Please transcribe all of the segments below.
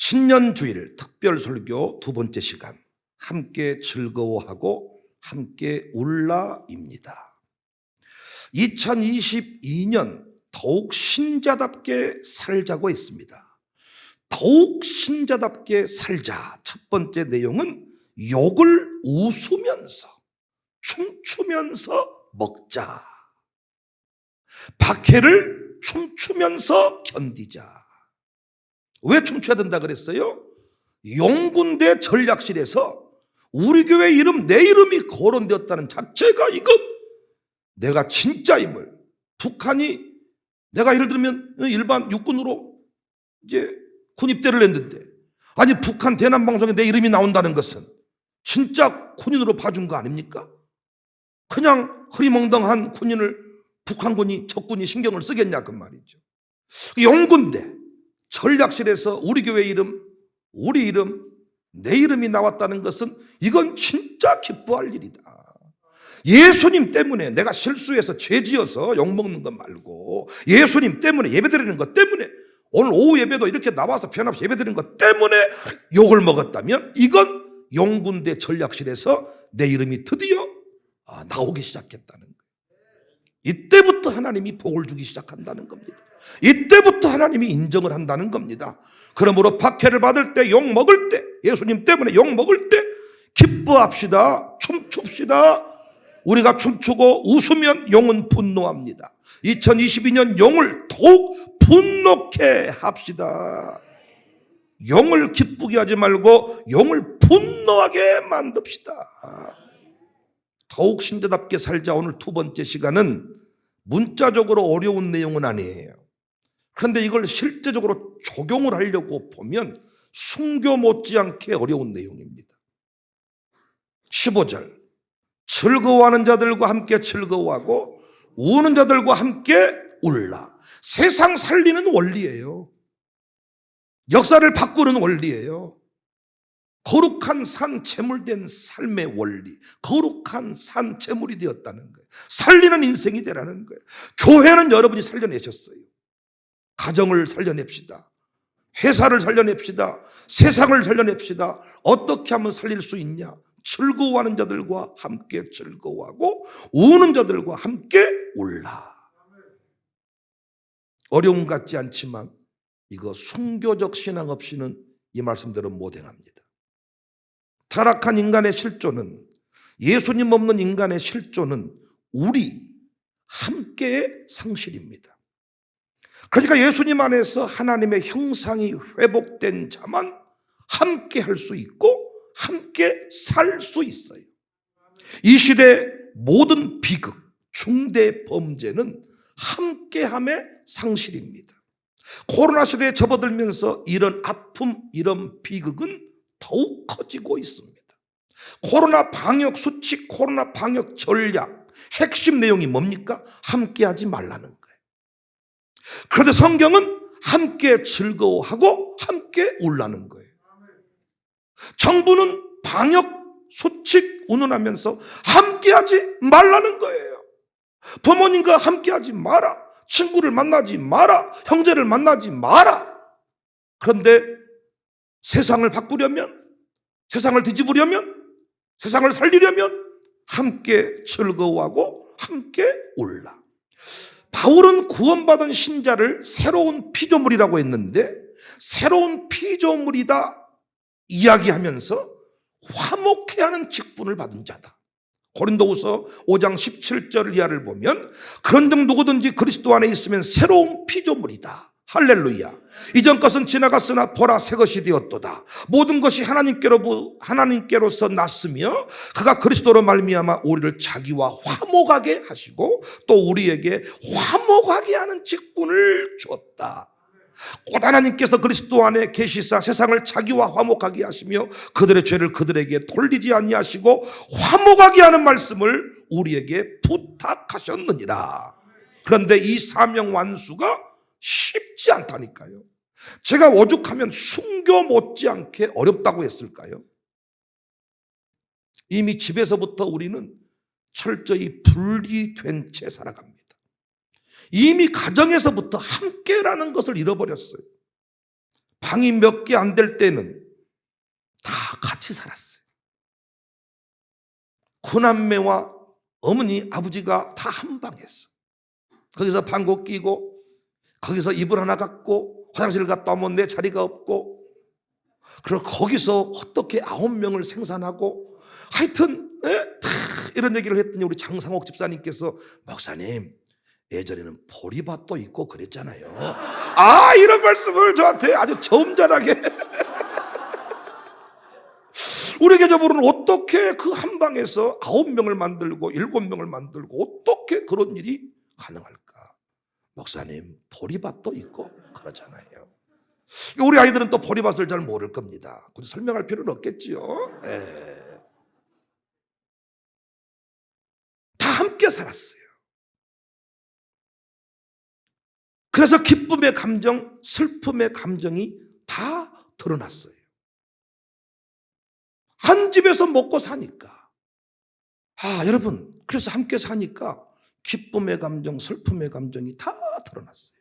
신년주일 특별 설교 두 번째 시간, 함께 즐거워하고 함께 울라입니다. 2022년 더욱 신자답게 살자고 했습니다. 더욱 신자답게 살자. 첫 번째 내용은 욕을 웃으면서 춤추면서 먹자. 박해를 춤추면서 견디자. 왜 춤춰야 된다 그랬어요? 용군대 전략실에서 우리 교회 이름, 내 이름이 거론되었다는 자체가 이것 내가 진짜임을, 북한이 내가 예를 들면 일반 육군으로 이제 군입대를 했는데, 아니 북한 대남 방송에 내 이름이 나온다는 것은 진짜 군인으로 봐준 거 아닙니까? 그냥 흐리멍덩한 군인을 북한군이, 적군이 신경을 쓰겠냐 그 말이죠. 용군대 전략실에서 우리 교회 이름, 우리 이름, 내 이름이 나왔다는 것은 이건 진짜 기뻐할 일이다. 예수님 때문에, 내가 실수해서 죄지어서 욕먹는 것 말고 예수님 때문에, 예배드리는 것 때문에, 오늘 오후 예배도 이렇게 나와서 변함없이 예배드리는 것 때문에 욕을 먹었다면 이건 용군대 전략실에서 내 이름이 드디어 나오기 시작했다는 거예요. 이때부터 하나님이 복을 주기 시작한다는 겁니다. 이때부터 하나님이 인정을 한다는 겁니다. 그러므로 박해를 받을 때, 욕 먹을 때, 예수님 때문에 욕 먹을 때 기뻐합시다. 춤춥시다. 우리가 춤추고 웃으면 용은 분노합니다. 2022년 용을 더욱 분노케 합시다. 용을 기쁘게 하지 말고 용을 분노하게 만듭시다. 더욱 신자답게 살자. 오늘 두 번째 시간은 문자적으로 어려운 내용은 아니에요. 그런데 이걸 실제적으로 적용을 하려고 보면 순교 못지않게 어려운 내용입니다. 15절, 즐거워하는 자들과 함께 즐거워하고 우는 자들과 함께 울라. 세상 살리는 원리예요. 역사를 바꾸는 원리예요. 거룩한 산 제물된 삶의 원리, 거룩한 산 제물이 되었다는 거예요. 살리는 인생이 되라는 거예요. 교회는 여러분이 살려내셨어요. 가정을 살려냅시다. 회사를 살려냅시다. 세상을 살려냅시다. 어떻게 하면 살릴 수 있냐? 즐거워하는 자들과 함께 즐거워하고 우는 자들과 함께 울라. 어려움 같지 않지만 이거 순교적 신앙 없이는 이 말씀대로 못 행합니다. 타락한 인간의 실존은, 예수님 없는 인간의 실존은 우리 함께의 상실입니다. 그러니까 예수님 안에서 하나님의 형상이 회복된 자만 함께 할 수 있고 함께 살 수 있어요. 이 시대 모든 비극, 중대 범죄는 함께함의 상실입니다. 코로나 시대에 접어들면서 이런 아픔, 이런 비극은 더욱 커지고 있습니다. 코로나 방역 수칙, 코로나 방역 전략, 핵심 내용이 뭡니까? 함께하지 말라는 거예요. 그런데 성경은 함께 즐거워하고 함께 울라는 거예요. 정부는 방역 수칙 운운하면서 함께하지 말라는 거예요. 부모님과 함께하지 마라. 친구를 만나지 마라. 형제를 만나지 마라. 그런데 세상을 바꾸려면, 세상을 뒤집으려면, 세상을 살리려면 함께 즐거워하고 함께 울라. 바울은 구원받은 신자를 새로운 피조물이라고 했는데, 새로운 피조물이다 이야기하면서 화목해하는 직분을 받은 자다. 고린도후서 5장 17절 이하를 보면, 그런즉 누구든지 그리스도 안에 있으면 새로운 피조물이다. 할렐루야. 이전 것은 지나갔으나 보라 새 것이 되었도다. 모든 것이 하나님께로서 났으며 그가 그리스도로 말미암아 우리를 자기와 화목하게 하시고 또 우리에게 화목하게 하는 직분을 주었다. 곧 하나님께서 그리스도 안에 계시사 세상을 자기와 화목하게 하시며 그들의 죄를 그들에게 돌리지 아니하시고 화목하게 하는 말씀을 우리에게 부탁하셨느니라. 그런데 이 사명 완수가 쉽지 않다니까요. 제가 오죽하면 순교 못지않게 어렵다고 했을까요? 이미 집에서부터 우리는 철저히 분리된 채 살아갑니다. 이미 가정에서부터 함께라는 것을 잃어버렸어요. 방이 몇 개 안 될 때는 다 같이 살았어요. 구남매와 어머니, 아버지가 다 한 방에서 거기서 방귀 끼고 거기서 이불 하나 갖고 화장실 갔다 오면 내 자리가 없고, 그리고 거기서 어떻게 9명을 생산하고, 하여튼 이런 얘기를 했더니 우리 장상옥 집사님께서, 목사님 예전에는 보리밭도 있고 그랬잖아요. 이런 말씀을 저한테 아주 점잖하게 우리 계좌번호는 어떻게 그 한 방에서 9명을 만들고 7명을 만들고 어떻게 그런 일이 가능할까? 목사님 보리밭도 있고 그러잖아요. 우리 아이들은 또 보리밭을 잘 모를 겁니다. 굳이 설명할 필요는 없겠지요. 다 함께 살았어요. 그래서 기쁨의 감정, 슬픔의 감정이 다 드러났어요. 한 집에서 먹고 사니까. 여러분, 그래서 함께 사니까 기쁨의 감정, 슬픔의 감정이 다 드러났어요.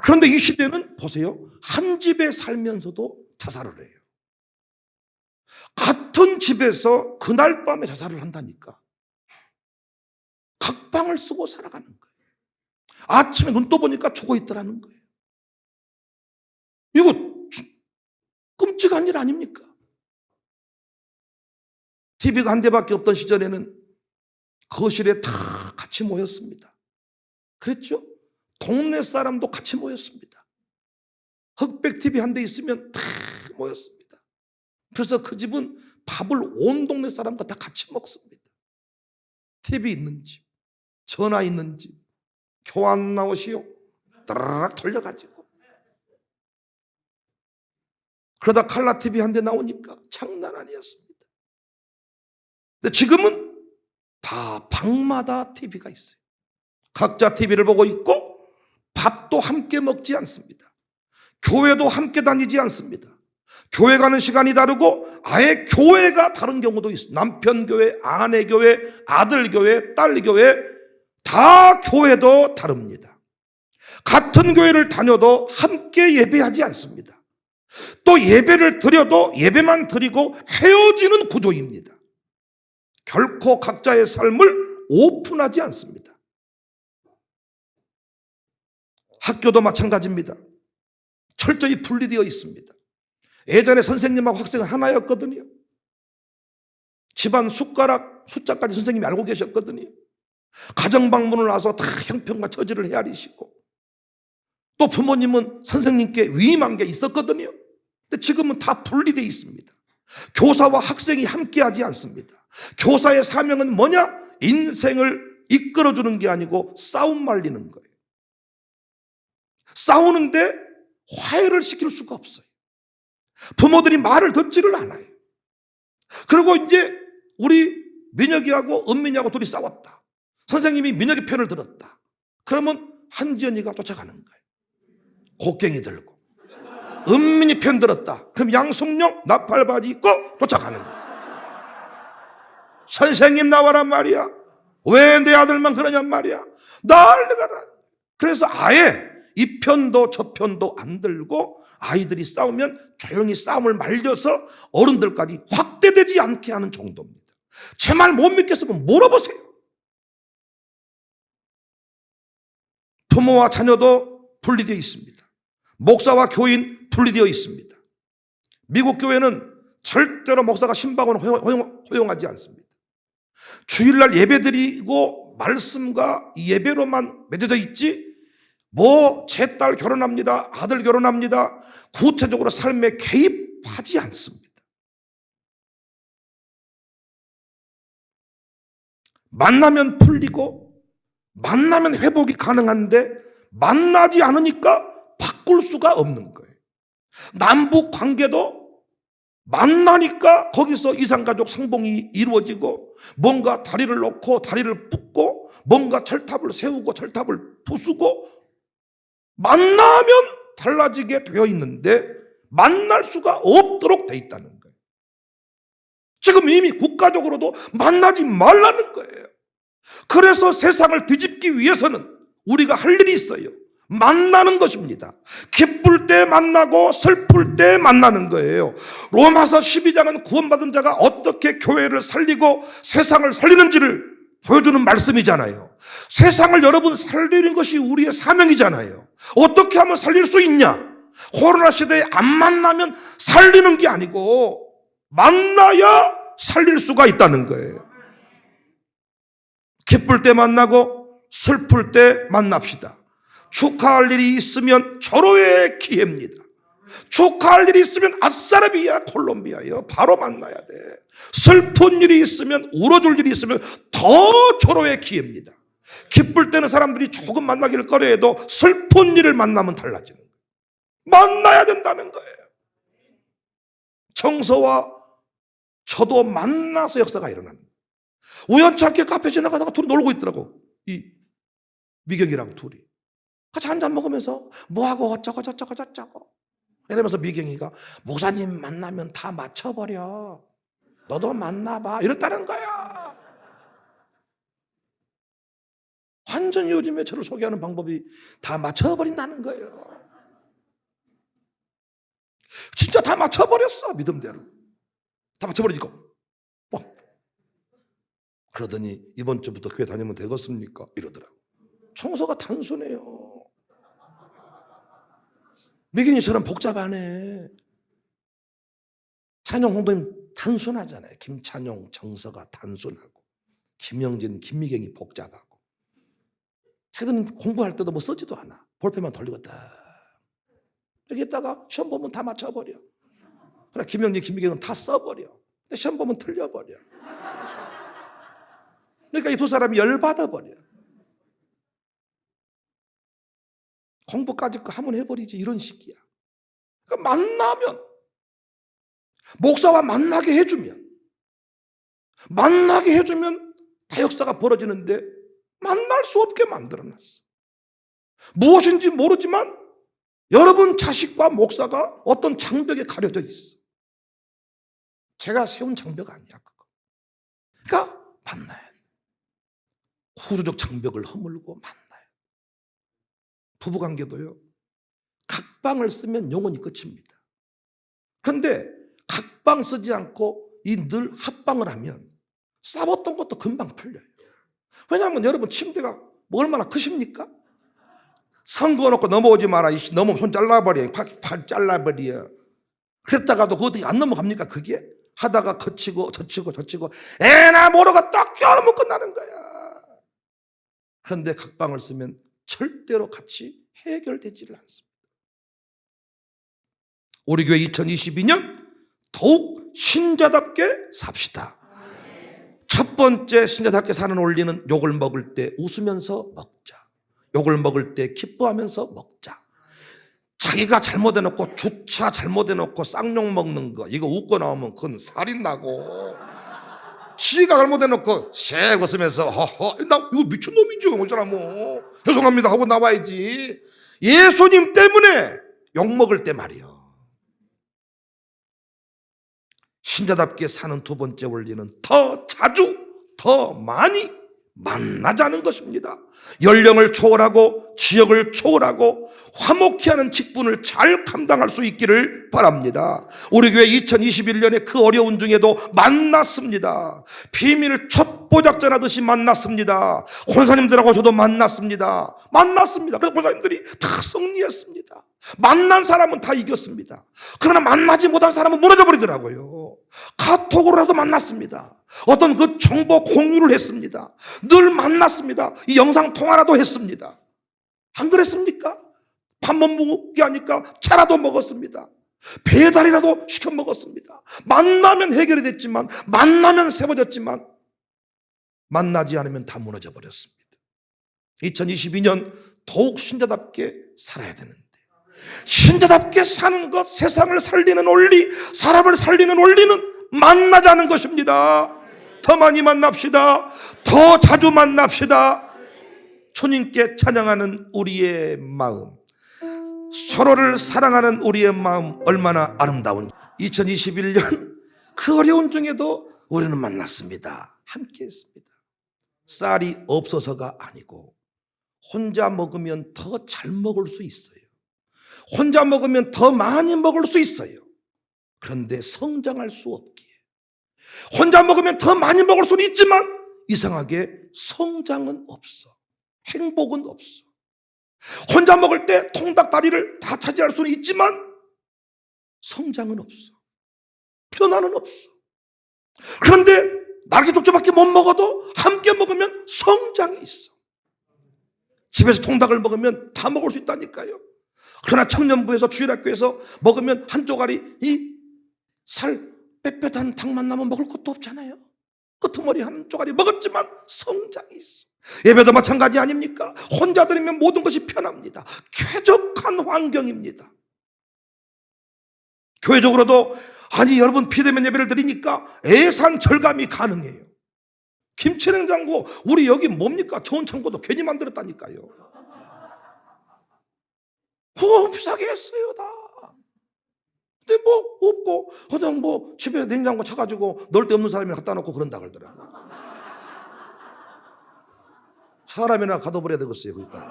그런데 이 시대는 보세요. 한 집에 살면서도 자살을 해요. 같은 집에서 그날 밤에 자살을 한다니까. 각방을 쓰고 살아가는 거예요. 아침에 눈 떠보니까 죽어 있더라는 거예요. 이거 끔찍한 일 아닙니까? TV가 한 대밖에 없던 시절에는 거실에 다 같이 모였습니다. 그랬죠? 동네 사람도 같이 모였습니다. 흑백 TV 한 대 있으면 다 모였습니다. 그래서 그 집은 밥을 온 동네 사람과 다 같이 먹습니다. TV 있는 집, 전화 있는 집, 교환 나오시오, 따라락 돌려가지고. 그러다 칼라 TV 한 대 나오니까 장난 아니었습니다. 근데 지금은 다 방마다 TV가 있어요. 각자 TV를 보고 있고 밥도 함께 먹지 않습니다. 교회도 함께 다니지 않습니다. 교회 가는 시간이 다르고 아예 교회가 다른 경우도 있어요. 남편 교회, 아내 교회, 아들 교회, 딸 교회, 다 교회도 다릅니다. 같은 교회를 다녀도 함께 예배하지 않습니다. 또 예배를 드려도 예배만 드리고 헤어지는 구조입니다. 결코 각자의 삶을 오픈하지 않습니다. 학교도 마찬가지입니다. 철저히 분리되어 있습니다. 예전에 선생님하고 학생은 하나였거든요. 집안 숟가락 숫자까지 선생님이 알고 계셨거든요. 가정방문을 와서 다 형편과 처지를 헤아리시고, 또 부모님은 선생님께 위임한 게 있었거든요. 근데 지금은 다 분리되어 있습니다. 교사와 학생이 함께하지 않습니다. 교사의 사명은 뭐냐? 인생을 이끌어주는 게 아니고 싸움 말리는 거예요. 싸우는데 화해를 시킬 수가 없어요. 부모들이 말을 듣지를 않아요. 그리고 이제 우리 민혁이하고 은민이하고 둘이 싸웠다. 선생님이 민혁이 편을 들었다. 그러면 한지연이가 쫓아가는 거예요. 곡괭이 들고. 은민이 편 들었다. 그럼 양송령 나팔바지 입고 쫓아가는 거예요. 선생님 나와란 말이야. 왜 내 아들만 그러냔 말이야. 난리가 나. 그래서 아예 이 편도 저 편도 안 들고 아이들이 싸우면 조용히 싸움을 말려서 어른들까지 확대되지 않게 하는 정도입니다. 제 말 못 믿겠으면 물어보세요. 부모와 자녀도 분리되어 있습니다. 목사와 교인 분리되어 있습니다. 미국 교회는 절대로 목사가 신방을 허용하지 않습니다. 주일날 예배드리고 말씀과 예배로만 맺어져 있지, 제 딸 결혼합니다, 아들 결혼합니다, 구체적으로 삶에 개입하지 않습니다. 만나면 풀리고 만나면 회복이 가능한데 만나지 않으니까 바꿀 수가 없는 거예요. 남북 관계도 만나니까 거기서 이산가족 상봉이 이루어지고, 뭔가 다리를 놓고 다리를 붓고 뭔가 철탑을 세우고 철탑을 부수고 만나면 달라지게 되어 있는데 만날 수가 없도록 되어 있다는 거예요. 지금 이미 국가적으로도 만나지 말라는 거예요. 그래서 세상을 뒤집기 위해서는 우리가 할 일이 있어요. 만나는 것입니다. 기쁠 때 만나고 슬플 때 만나는 거예요. 로마서 12장은 구원받은 자가 어떻게 교회를 살리고 세상을 살리는지를 보여주는 말씀이잖아요. 세상을 여러분 살리는 것이 우리의 사명이잖아요. 어떻게 하면 살릴 수 있냐? 코로나 시대에 안 만나면 살리는 게 아니고 만나야 살릴 수가 있다는 거예요. 기쁠 때 만나고 슬플 때 만납시다. 축하할 일이 있으면 절호의 기회입니다. 축하할 일이 있으면 아싸라비아 콜롬비아요. 바로 만나야 돼. 슬픈 일이 있으면, 울어줄 일이 있으면 더 절호의 기회입니다. 기쁠 때는 사람들이 조금 만나기를 꺼려해도 슬픈 일을 만나면 달라지는 거예요. 만나야 된다는 거예요. 정서와 저도 만나서 역사가 일어납니다. 우연찮게 카페 지나가다가 둘이 놀고 있더라고. 이 미경이랑 둘이 같이 한잔 먹으면서 뭐하고 어쩌고 저쩌고 저쩌고 이러면서 미경이가 목사님 만나면 다 맞춰버려. 너도 만나봐. 이랬다는 거야. 완전히 요즘에 저를 소개하는 방법이 다 맞춰버린다는 거예요. 진짜 다 맞춰버렸어. 믿음대로 다 맞춰버리고 그러더니 이번 주부터 교회 다니면 되겠습니까? 이러더라고. 청소가 단순해요. 미경이처럼 복잡하네. 찬용 홍도님 단순하잖아요. 김찬용 정서가 단순하고 김영진 김미경이 복잡하고 자기들은 공부할 때도 뭐 쓰지도 않아. 볼펜만 돌리고 딱 이렇게 했다가 시험 보면 다 맞춰버려. 그러나 김영진 김미경은 다 써버려. 근데 시험 보면 틀려버려. 그러니까 이 두 사람이 열받아버려. 공부까지 하면 해버리지. 이런 식이야. 그러니까 만나면 목사와 만나게 해주면 다 역사가 벌어지는데 만날 수 없게 만들어놨어. 무엇인지 모르지만 여러분 자식과 목사가 어떤 장벽에 가려져 있어. 제가 세운 장벽 아니야 그거. 그러니까 만나야 돼. 후주적 장벽을 허물고 만나요. 부부관계도요. 각방을 쓰면 영원히 끝입니다. 그런데 각방 쓰지 않고 이 늘 합방을 하면 싸웠던 것도 금방 풀려요. 왜냐하면 여러분 침대가 뭐 얼마나 크십니까? 선 그어놓고 넘어오지 마라. 넘어오면 손 잘라버려. 팔 잘라버려. 그랬다가도 그것도 안 넘어갑니까 그게? 하다가 거치고 저치고 에나 모르고 딱 껴놓으면 끝나는 거야. 그런데 각방을 쓰면 절대로 같이 해결되지를 않습니다. 우리 교회 2022년 더욱 신자답게 삽시다. 첫 번째 신자답게 사는 원리는 욕을 먹을 때 웃으면서 먹자. 욕을 먹을 때 기뻐하면서 먹자. 자기가 잘못해놓고 주차 잘못해놓고 쌍욕 먹는 거 이거 웃고 나오면 그건 살인 나고 지가 잘못해놓고 씩 웃으면서 허허 나 이거 미친놈이죠 어쩌라뭐 죄송합니다 하고 나와야지. 예수님 때문에 욕먹을 때 말이요. 신자답게 사는 두 번째 원리는 더 자주 더 많이 만나자는 것입니다. 연령을 초월하고 지역을 초월하고 화목히 하는 직분을 잘 감당할 수 있기를 바랍니다. 우리 교회 2021년에 그 어려운 중에도 만났습니다. 비밀 첩보작전 하듯이 만났습니다. 권사님들하고 저도 만났습니다. 그래서 권사님들이 다 승리했습니다. 만난 사람은 다 이겼습니다. 그러나 만나지 못한 사람은 무너져 버리더라고요. 카톡으로라도 만났습니다. 어떤 그 정보 공유를 했습니다. 늘 만났습니다. 이 영상 통화라도 했습니다. 안 그랬습니까? 밥 못 먹게 하니까 차라도 먹었습니다. 배달이라도 시켜 먹었습니다. 만나면 해결이 됐지만 만나면 세워졌지만 만나지 않으면 다 무너져 버렸습니다. 2022년 더욱 신자답게 살아야 되는데 신자답게 사는 것, 세상을 살리는 원리, 사람을 살리는 원리는 만나자는 것입니다. 더 많이 만납시다. 더 자주 만납시다. 주님께 찬양하는 우리의 마음, 서로를 사랑하는 우리의 마음 얼마나 아름다운지. 2021년 그 어려운 중에도 우리는 만났습니다. 함께 했습니다. 쌀이 없어서가 아니고 혼자 먹으면 더 잘 먹을 수 있어요. 혼자 먹으면 더 많이 먹을 수 있어요. 그런데 성장할 수 없기에. 혼자 먹으면 더 많이 먹을 수는 있지만 이상하게 성장은 없어. 행복은 없어. 혼자 먹을 때 통닭다리를 다 차지할 수는 있지만 성장은 없어. 변화는 없어. 그런데 날개족조밖에 못 먹어도 함께 먹으면 성장이 있어. 집에서 통닭을 먹으면 다 먹을 수 있다니까요. 그러나 청년부에서 주일학교에서 먹으면 한 쪼가리 이 살 빽빽한 닭만 남으면 먹을 것도 없잖아요. 끄트머리 한 쪼가리 먹었지만 성장이 있어. 예배도 마찬가지 아닙니까? 혼자 드리면 모든 것이 편합니다. 쾌적한 환경입니다. 교회적으로도 아니 여러분 비대면 예배를 드리니까 애산 절감이 가능해요. 김치냉장고 우리 여기 뭡니까? 좋은 창고도 괜히 만들었다니까요. 그거 비싸게 했어요 다. 근데 뭐 없고 그냥 뭐 집에 냉장고 쳐가지고 넣을 데 없는 사람이 갖다 놓고 그런다 그러더라고요. 사람이나 가둬버려야 되겠어요 거기다.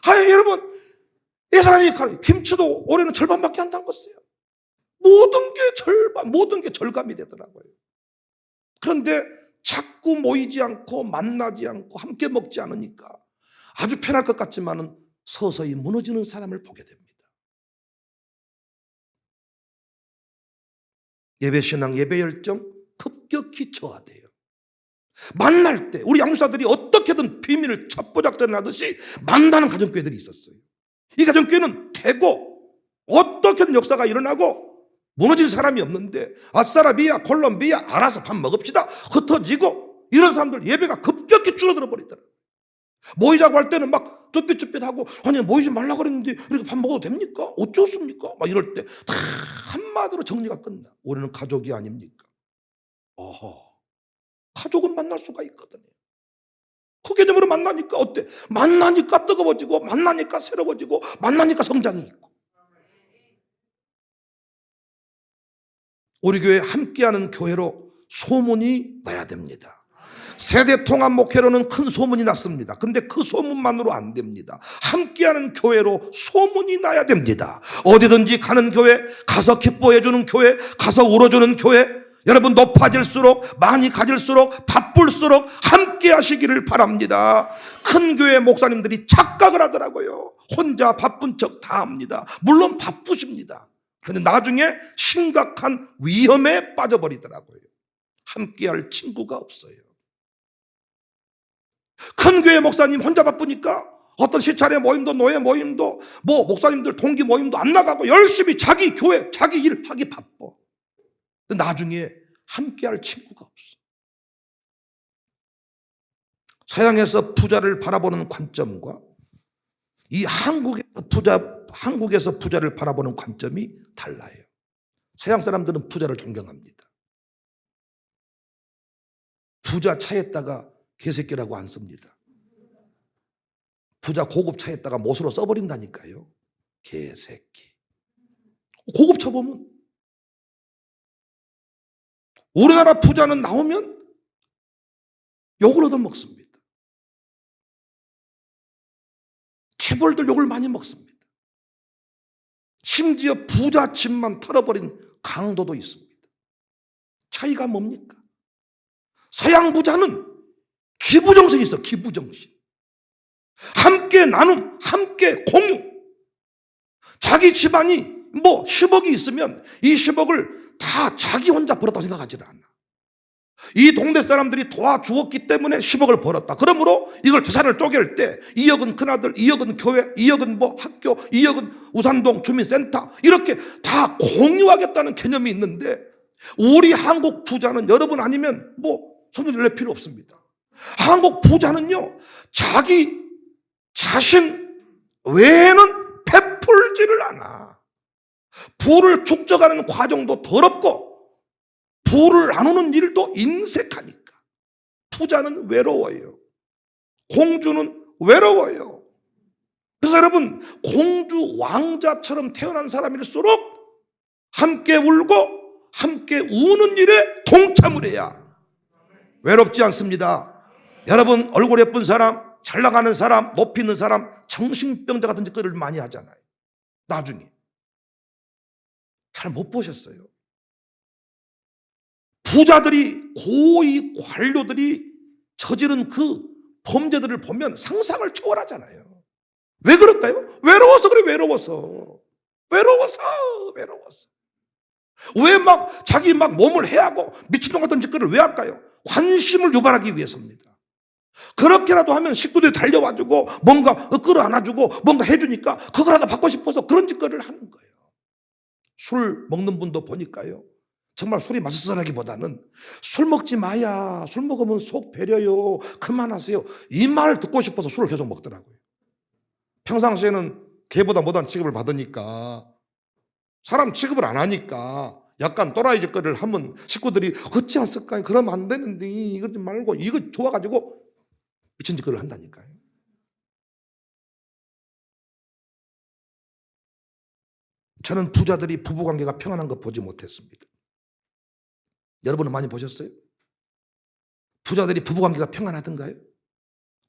아니 여러분 예산이 김치도 올해는 절반밖에 안 담궜어요. 모든 게 절감이 되더라고요. 그런데 자꾸 모이지 않고 만나지 않고 함께 먹지 않으니까 아주 편할 것 같지만은 서서히 무너지는 사람을 보게 됩니다. 예배신앙, 예배열정 급격히 저하돼요. 만날 때 우리 양육사들이 어떻게든 비밀을 첩보작전을 하듯이 만나는 가정교회들이 있었어요. 이 가정교회는 되고 어떻게든 역사가 일어나고 무너질 사람이 없는데 아싸라비아 콜롬비아 알아서 밥 먹읍시다 흩어지고 이런 사람들 예배가 급격히 줄어들어 버리더라고요. 모이자고 할 때는 막 쭈삣쭈삣하고 아니 모이지 말라고 그랬는데 이렇게 밥 먹어도 됩니까? 어쩌습니까? 막 이럴 때 다 한마디로 정리가 끝나. 우리는 가족이 아닙니까? 어허, 가족은 만날 수가 있거든요. 그 개념으로 만나니까 어때? 만나니까 뜨거워지고 만나니까 새로워지고 만나니까 성장이 있고. 우리 교회 함께하는 교회로 소문이 나야 됩니다. 세대 통합 목회로는 큰 소문이 났습니다. 근데 그 소문만으로 안 됩니다. 함께하는 교회로 소문이 나야 됩니다. 어디든지 가는 교회, 가서 기뻐해 주는 교회, 가서 울어주는 교회, 여러분 높아질수록 많이 가질수록 바쁠수록 함께 하시기를 바랍니다. 큰 교회 목사님들이 착각을 하더라고요. 혼자 바쁜 척 다 합니다. 물론 바쁘십니다. 그런데 나중에 심각한 위험에 빠져버리더라고요. 함께할 친구가 없어요. 큰 교회 목사님 혼자 바쁘니까 어떤 시찰회 모임도 노예 모임도 뭐 목사님들 동기 모임도 안 나가고 열심히 자기 교회 자기 일 하기 바빠. 나중에 함께할 친구가 없어. 서양에서 부자를 바라보는 관점과 이 한국에서 부자를 바라보는 관점이 달라요. 서양 사람들은 부자를 존경합니다. 부자 차에다가 개새끼라고 안 씁니다. 부자 고급 차에다가 못으로 써버린다니까요. 개새끼. 고급 차 보면 우리나라 부자는 나오면 욕을 얻어먹습니다. 재벌들 욕을 많이 먹습니다. 심지어 부자 집만 털어버린 강도도 있습니다. 차이가 뭡니까? 서양 부자는 기부정신이 있어. 기부정신. 함께 나눔, 함께 공유. 자기 집안이 뭐 10억이 있으면 이 10억을 다 자기 혼자 벌었다고 생각하지 않아. 이 동네 사람들이 도와주었기 때문에 10억을 벌었다. 그러므로 이걸 재산을 쪼갤 때 2억은 큰아들, 2억은 교회, 2억은 뭐 학교, 2억은 우산동 주민센터 이렇게 다 공유하겠다는 개념이 있는데 우리 한국 부자는 여러분 아니면 뭐 손을 낼 필요 없습니다. 한국 부자는요 자기 자신 외에는 베풀지를 않아. 부를 축적하는 과정도 더럽고 부를 나누는 일도 인색하니까. 부자는 외로워요. 공주는 외로워요. 그래서 여러분 공주 왕자처럼 태어난 사람일수록 함께 울고 함께 우는 일에 동참을 해야 외롭지 않습니다. 여러분 얼굴 예쁜 사람, 잘 나가는 사람, 높이 있는 사람 정신병자 같은 짓거리를 많이 하잖아요. 나중에 잘 못 보셨어요. 부자들이, 고위 관료들이 저지른 그 범죄들을 보면 상상을 초월하잖아요. 왜 그럴까요? 외로워서 그래. 외로워서 왜 막 자기 막 몸을 해하고 미친놈 같은 짓거리를 왜 할까요? 관심을 유발하기 위해서입니다. 그렇게라도 하면 식구들이 달려와주고 뭔가 끌어안아주고 뭔가 해주니까 그거라도 받고 싶어서 그런 짓거리를 하는 거예요. 술 먹는 분도 보니까요, 정말 술이 맛있어라기보다는 술 먹지 마야, 술 먹으면 속 배려요, 그만하세요, 이 말을 듣고 싶어서 술을 계속 먹더라고요. 평상시에는 걔보다 못한 취급을 받으니까, 사람 취급을 안 하니까 약간 또라이 짓거리를 하면 식구들이 어찌 않을까, 그러면 안 되는데 이거 좀 말고, 이거 좋아가지고 미친 짓거리를 한다니까요. 저는 부자들이 부부관계가 평안한 거 보지 못했습니다. 여러분은 많이 보셨어요? 부자들이 부부관계가 평안하던가요?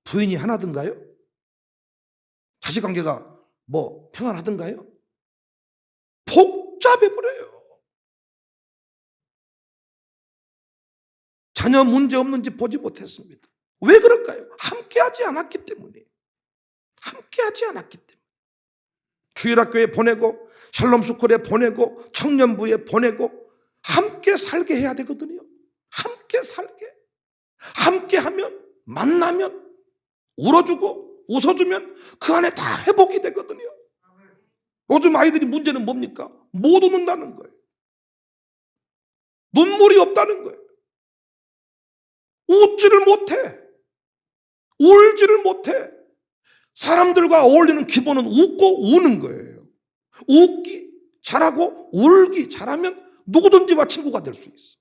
부인이 하나던가요? 자식관계가 뭐 평안하던가요? 복잡해버려요. 자녀 문제 없는지 보지 못했습니다. 왜 그럴까요? 함께하지 않았기 때문에. 주일학교에 보내고 샬롬 스쿨에 보내고 청년부에 보내고 함께 살게 해야 되거든요. 함께 살게. 함께하면, 만나면, 울어주고 웃어주면 그 안에 다 회복이 되거든요. 요즘 아이들이 문제는 뭡니까? 못 웃는다는 거예요. 눈물이 없다는 거예요. 웃지를 못해. 울지를 못해. 사람들과 어울리는 기본은 웃고 우는 거예요. 웃기 잘하고 울기 잘하면 누구든지와 친구가 될 수 있어.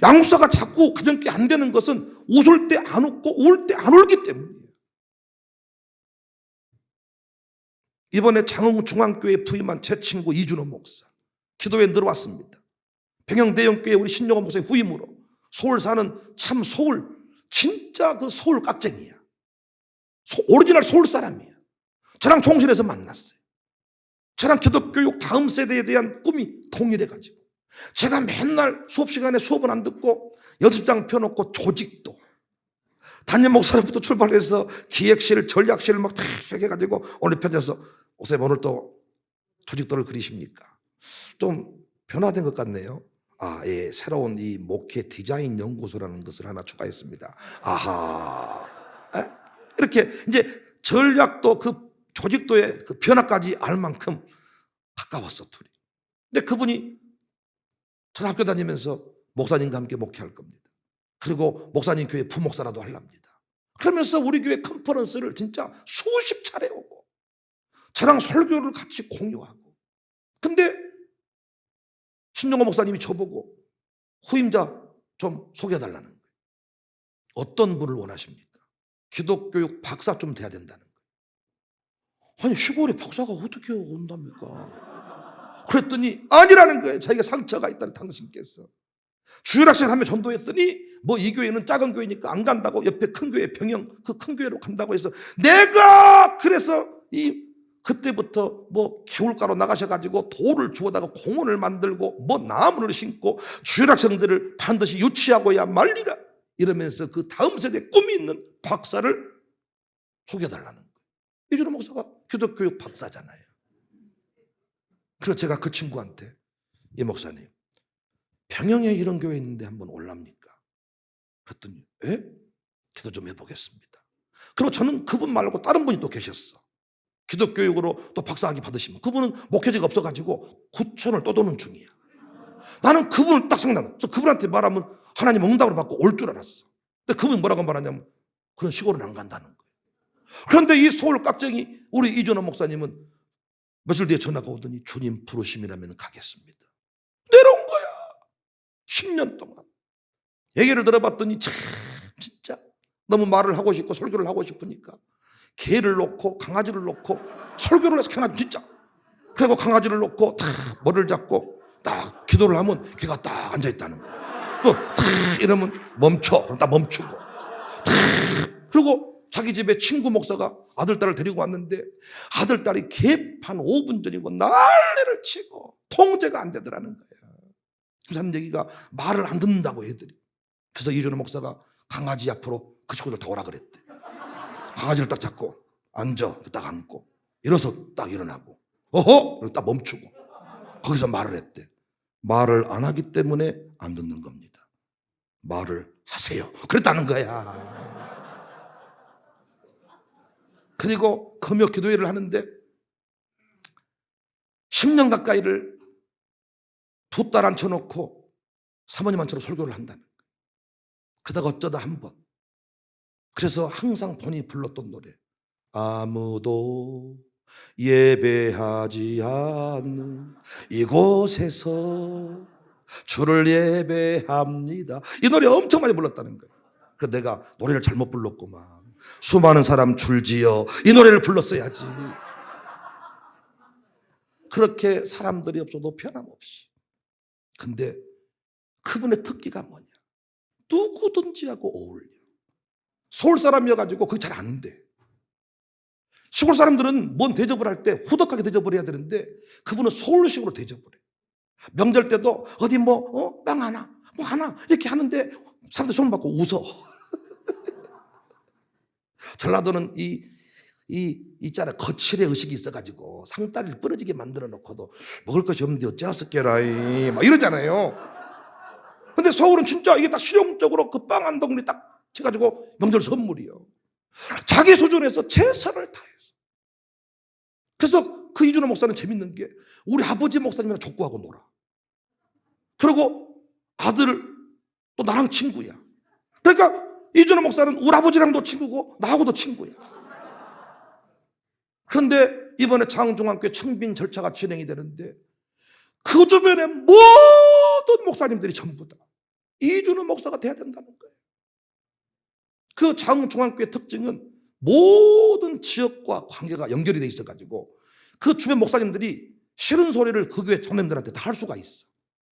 양육사가 자꾸 가정끼 안 되는 것은 웃을 때 안 웃고 울 때 안 울기 때문이에요. 이번에 장흥중앙교회 부임한 제 친구 이준호 목사, 기도에 늘어왔습니다. 평양대형교회 우리 신용원 목사의 후임으로. 서울 사는 참 서울, 진짜 그 서울 깍쟁이야. 오리지널 서울 사람이야. 저랑 종신에서 만났어요. 저랑 기독교육 다음 세대에 대한 꿈이 동일해가지고 제가 맨날 수업 시간에 수업은 안 듣고 연습장 펴놓고 조직도, 담임 목사로부터 출발해서 기획실, 전략실 막 해가지고 오늘 편지해서 목사님 오늘 또 조직도를 그리십니까? 좀 변화된 것 같네요. 아, 예, 새로운 이 목회 디자인 연구소라는 것을 하나 추가했습니다. 아하. 에? 이렇게 이제 전략도 그 조직도의 그 변화까지 알 만큼 가까웠어, 둘이. 근데 그분이 전 학교 다니면서 목사님과 함께 목회할 겁니다. 그리고 목사님 교회 부목사라도 하랍니다. 그러면서 우리 교회 컨퍼런스를 진짜 수십 차례 오고 저랑 설교를 같이 공유하고. 근데 신종호 목사님이 저보고 후임자 좀 소개해달라는 거예요. 어떤 분을 원하십니까? 기독교육 박사 좀 돼야 된다는 거예요. 아니 시골에 박사가 어떻게 온답니까? 그랬더니 아니라는 거예요. 자기가 상처가 있다는 당신께서. 주일학생 하면 전도했더니 뭐 이 교회는 작은 교회니까 안 간다고 옆에 큰 교회 병영 그 큰 교회로 간다고 해서 내가 그래서 그때부터 뭐 개울가로 나가셔가지고 돌을 주워다가 공원을 만들고 뭐 나무를 심고 주일학생들을 반드시 유치하고야 말리라 이러면서 그 다음 세대 꿈이 있는 박사를 소개해달라는 거예요. 이준호 목사가 기독교육 박사잖아요. 그래서 제가 그 친구한테 이 목사님 평양에 이런 교회 있는데 한번 올랍니까? 그랬더니 에? 기도 좀 해보겠습니다. 그리고 저는 그분 말고 다른 분이 또 계셨어. 기독교육으로 또 박사학위 받으시면 그분은 목회자가 없어가지고 구천을 떠도는 중이야. 나는 그분을 딱 생각나서 그분한테 말하면 하나님 응답을 받고 올 줄 알았어. 근데 그분이 뭐라고 말하냐면 그런 시골은 안 간다는 거예요. 그런데 이 서울 깍쟁이 우리 이준호 목사님은 며칠 뒤에 전화가 오더니 주님 부르심이라면 가겠습니다. 내려온 거야. 10년 동안. 얘기를 들어봤더니 참 진짜 너무 말을 하고 싶고 설교를 하고 싶으니까 개를 놓고 강아지를 놓고 설교를 해서 강아지 진짜 그리고 강아지를 놓고 딱 머리를 잡고 딱 기도를 하면 걔가 딱 앉아있다는 거야. 또 딱 이러면 멈춰. 그럼 딱 멈추고 딱 그리고 자기 집에 친구 목사가 아들딸을 데리고 왔는데 아들딸이 개판 5분 전이고 난리를 치고 통제가 안 되더라는 거예요. 하는 얘기가 말을 안 듣는다고 애들이. 그래서 이준호 목사가 강아지 앞으로 그 친구들 다 오라 그랬대. 강아지를 딱 잡고 앉아 딱 앉고 일어서 딱 일어나고 어허 딱 멈추고 거기서 말을 했대. 말을 안 하기 때문에 안 듣는 겁니다. 말을 하세요. 그랬다는 거야. 그리고 금요 기도회를 하는데 10년 가까이를 두 딸 앉혀놓고 사모님 앉혀서 설교를 한다는 거예요. 그러다가 어쩌다 한 번. 그래서 항상 본인이 불렀던 노래. 아무도 예배하지 않는 이곳에서 주를 예배합니다. 이 노래 엄청 많이 불렀다는 거예요. 그래서 내가 노래를 잘못 불렀구만. 수많은 사람 줄지어 이 노래를 불렀어야지. 그렇게 사람들이 없어도 변함없이. 근데 그분의 특기가 뭐냐? 누구든지 하고 어울려. 서울 사람이어가지고 그게 잘 안 돼. 시골 사람들은 뭔 대접을 할 때 후덕하게 대접을 해야 되는데 그분은 서울식으로 대접을 해. 명절 때도 어디 빵 하나 뭐 하나 이렇게 하는데 사람들 손 받고 웃어. 전라도는 있잖아 거칠의 의식이 있어가지고 상다리를 부러지게 만들어 놓고도 먹을 것이 없는데 어찌하셨게라이 막 이러잖아요. 근데 서울은 진짜 이게 딱 실용적으로 그 빵 한 덩어리 딱 해가지고 명절 선물이요. 자기 수준에서 최선을 다해서. 그래서 그 이준호 목사는 재밌는 게 우리 아버지 목사님이랑 족구하고 놀아. 그리고 아들 또 나랑 친구야. 그러니까 이준호 목사는 우리 아버지랑도 친구고 나하고도 친구야. 그런데 이번에 장중앙교회 청빙 절차가 진행이 되는데 그 주변에 모든 목사님들이 전부 다 이준호 목사가 돼야 된다는 거예요. 그 장중앙교회 특징은 모든 지역과 관계가 연결이 돼 있어가지고 그 주변 목사님들이 싫은 소리를 그 교회 선생님들한테 다 할 수가 있어.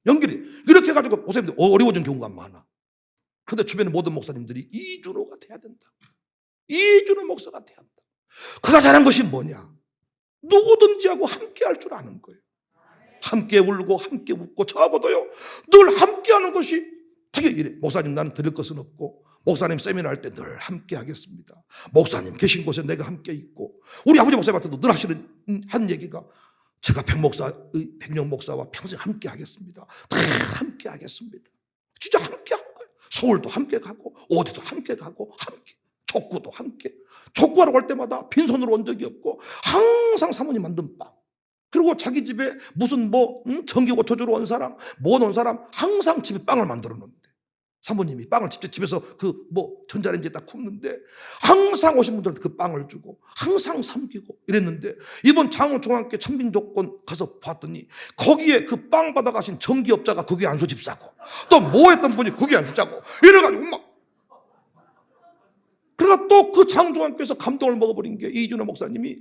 연결이. 이렇게 해가지고 목사님들이 어려워진 경우가 많아. 그런데 주변의 모든 목사님들이 이준호가 돼야 된다. 이준호 목사가 돼야 한다. 그가 잘한 것이 뭐냐? 누구든지 하고 함께 할 줄 아는 거예요. 함께 울고 함께 웃고 저하고도요 늘 함께 하는 것이 되게 이래. 목사님 나는 드릴 것은 없고 목사님 세미나 할 때 늘 함께 하겠습니다. 목사님 계신 곳에 내가 함께 있고 우리 아버지 목사님한테도 늘 하시는 한 얘기가 제가 백령 목사와 평생 함께 하겠습니다. 다 함께 하겠습니다. 진짜 함께 한 거예요. 서울도 함께 가고 어디도 함께 가고 함께 족구도 함께 족구하러 갈 때마다 빈손으로 온 적이 없고 항상 사모님 만든 빵 그리고 자기 집에 무슨 전기 고쳐주러 온 사람 온 사람 항상 집에 빵을 만들어 놓는데 사모님이 빵을 직접 집에서 전자레인지에 딱 굽는데 항상 오신 분들한테 그 빵을 주고 항상 섬기고 이랬는데 이번 장흥중앙교회 청빙조건 가서 봤더니 거기에 그 빵 받아가신 전기업자가 거기 안수 집사고 또 뭐 했던 분이 거기 안수 자고 이래가지고 막 그러니까 또 그 장흥중앙교회에서 감동을 먹어버린 게 이준호 목사님이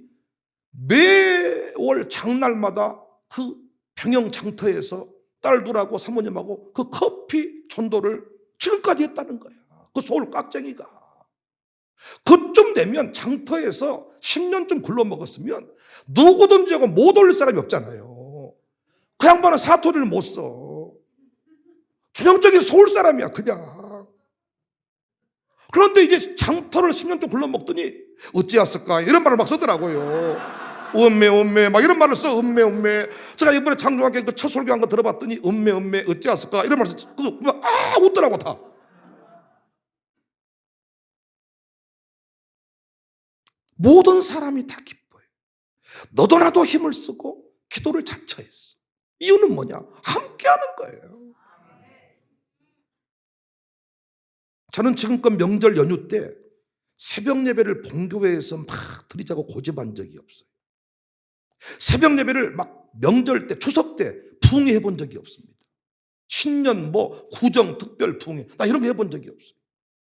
매월 장날마다 그 병영 장터에서 딸들하고 사모님하고 그 커피 전도를 지금까지 했다는 거야. 그 서울 깍쟁이가. 그쯤 되면 장터에서 10년쯤 굴러먹었으면 누구든지 하고 못 올릴 사람이 없잖아요. 그 양반은 사투리를 못 써. 전형적인 서울 사람이야 그냥. 그런데 이제 장터를 10년쯤 굴러먹더니 어찌했을까 이런 말을 막 쓰더라고요. 음매 막 이런 말을 써. 음매 제가 이번에 장중학교 그 첫 설교한 거 들어봤더니 음매 어찌했을까 이런 말을 써. 그거 웃더라고 다. 모든 사람이 다 기뻐요. 너도 나도 힘을 쓰고 기도를 자처했어. 이유는 뭐냐? 함께하는 거예요. 저는 지금껏 명절 연휴 때 새벽 예배를 본교회에서 막 드리자고 고집한 적이 없어요. 새벽 예배를 막 명절 때 추석 때 부흥회 해본 적이 없습니다. 신년 구정 특별 부흥회 나 이런 거 해본 적이 없어요.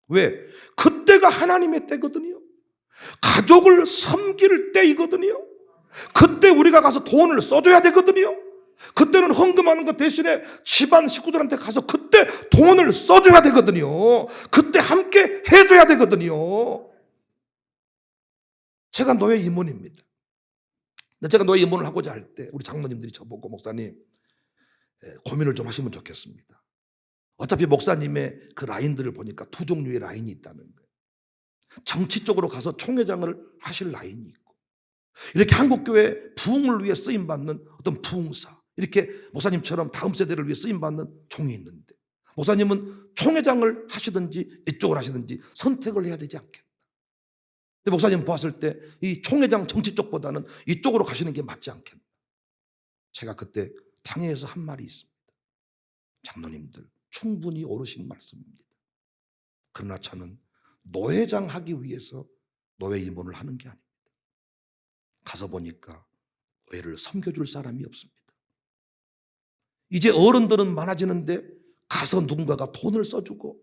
왜? 그때가 하나님의 때거든요. 가족을 섬길 때이거든요. 그때 우리가 가서 돈을 써줘야 되거든요. 그때는 헌금하는 것 대신에 집안 식구들한테 가서 그때 돈을 써줘야 되거든요. 그때 함께 해줘야 되거든요. 제가 노예 임원입니다. 근데 제가 노예 임원을 하고자 할 때 우리 장로님들이 저보고 목사님 고민을 좀 하시면 좋겠습니다. 어차피 목사님의 그 라인들을 보니까 두 종류의 라인이 있다는 거예요. 정치 쪽으로 가서 총회장을 하실 라인이 있고, 이렇게 한국교회 부흥을 위해 쓰임받는 어떤 부흥사, 이렇게 목사님처럼 다음 세대를 위해 쓰임받는 종이 있는데, 목사님은 총회장을 하시든지 이쪽을 하시든지 선택을 해야 되지 않겠나. 근데 목사님 보았을 때 이 총회장 정치 쪽보다는 이쪽으로 가시는 게 맞지 않겠나. 제가 그때 당회에서 한 말이 있습니다. 장로님들 충분히 옳으신 말씀입니다. 그러나 저는 노회장 하기 위해서 노회 임원을 하는 게 아닙니다. 가서 보니까 노회를 섬겨줄 사람이 없습니다. 이제 어른들은 많아지는데 가서 누군가가 돈을 써주고,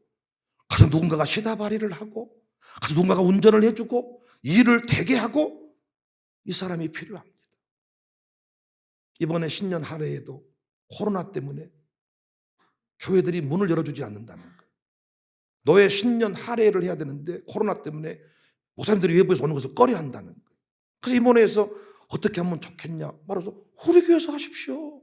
가서 누군가가 시다바리를 하고, 가서 누군가가 운전을 해주고 일을 되게 하고, 이 사람이 필요합니다. 이번에 신년 할애에도 코로나 때문에 교회들이 문을 열어주지 않는다는 거예요. 노예 신년 할애를 해야 되는데 코로나 때문에 목사님들이 외부에서 오는 것을 꺼려한다는 거예요. 그래서 이번에에서 어떻게 하면 좋겠냐 말해서 우리 교회에서 하십시오.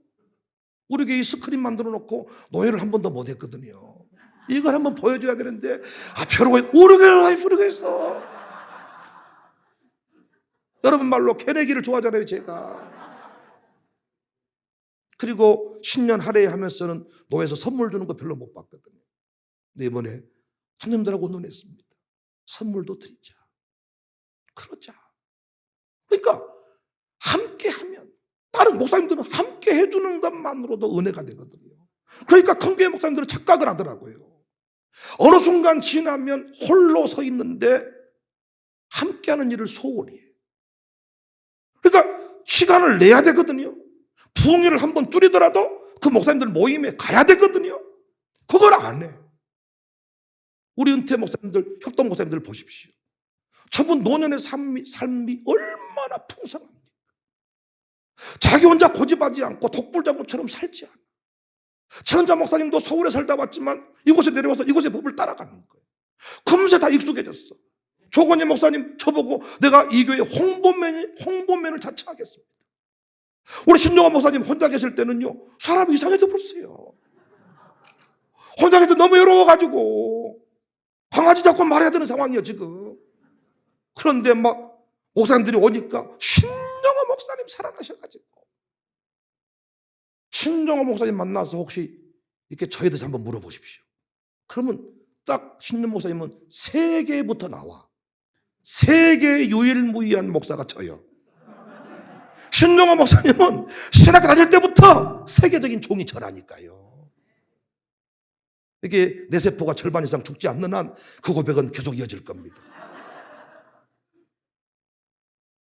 우리 교회 스크린 만들어 놓고 노예를 한 번도 못 했거든요. 이걸 한번 보여줘야 되는데 벼르고 우리 교회에서 하십시오. 우리 교회에서. 여러분 말로 캐내기를 좋아하잖아요 제가. 그리고 신년 할애 하면서는 노예에서 선물 주는 거 별로 못 봤거든요. 근데 이번에 손님들하고 논했습니다. 선물도 드리자. 그러자. 그러니까 함께 하면, 다른 목사님들은 함께 해주는 것만으로도 은혜가 되거든요. 그러니까 큰교회 목사님들은 착각을 하더라고요. 어느 순간 지나면 홀로 서 있는데 함께하는 일을 소홀히 해요. 그러니까 시간을 내야 되거든요. 부흥회를 한번 줄이더라도 그 목사님들 모임에 가야 되거든요. 그걸 안 해. 우리 은퇴 목사님들, 협동 목사님들 보십시오. 저분 노년의 삶이 얼마나 풍성합니까? 자기 혼자 고집하지 않고 독불장군처럼 살지 않아. 최은자 목사님도 서울에 살다 왔지만 이곳에 내려와서 이곳의 법을 따라가는 거예요. 금세 다 익숙해졌어. 조건희 목사님 저보고 내가 이 교회 홍보맨을 자처하겠습니다. 우리 신종환 목사님 혼자 계실 때는요 사람이 이상해져 버렸어요. 혼자 계실 때 너무 외로워가지고 강아지 잡고 말해야 되는 상황이에요 지금. 그런데 막 목사님들이 오니까 신종환 목사님 사랑하셔가지고, 신종환 목사님 만나서 혹시 이렇게 저에 대해서 한번 물어보십시오. 그러면 딱 신종환 목사님은 세계부터 나와. 세계 유일무이한 목사가 저요. 신종환 목사님은 신학교 다닐 때부터 세계적인 종이 저라니까요. 이게 내 세포가 절반 이상 죽지 않는 한 그 고백은 계속 이어질 겁니다.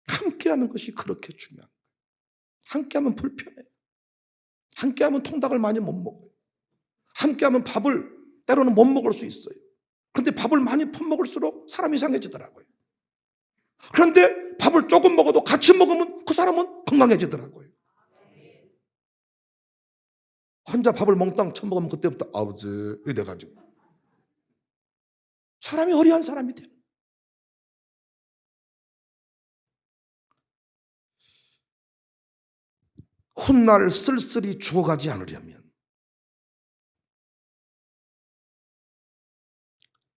함께하는 것이 그렇게 중요한 거예요. 함께하면 불편해. 함께하면 통닭을 많이 못 먹어요. 함께하면 밥을 때로는 못 먹을 수 있어요. 그런데 밥을 많이 퍼먹을수록 사람이 이상해지더라고요. 그런데 밥을 조금 먹어도 같이 먹으면 그 사람은 건강해지더라고요. 혼자 밥을 몽땅 처먹으면 그때부터 아버지 이래 돼가지고 사람이 허리한 사람이 되는. 훗날 쓸쓸히 죽어가지 않으려면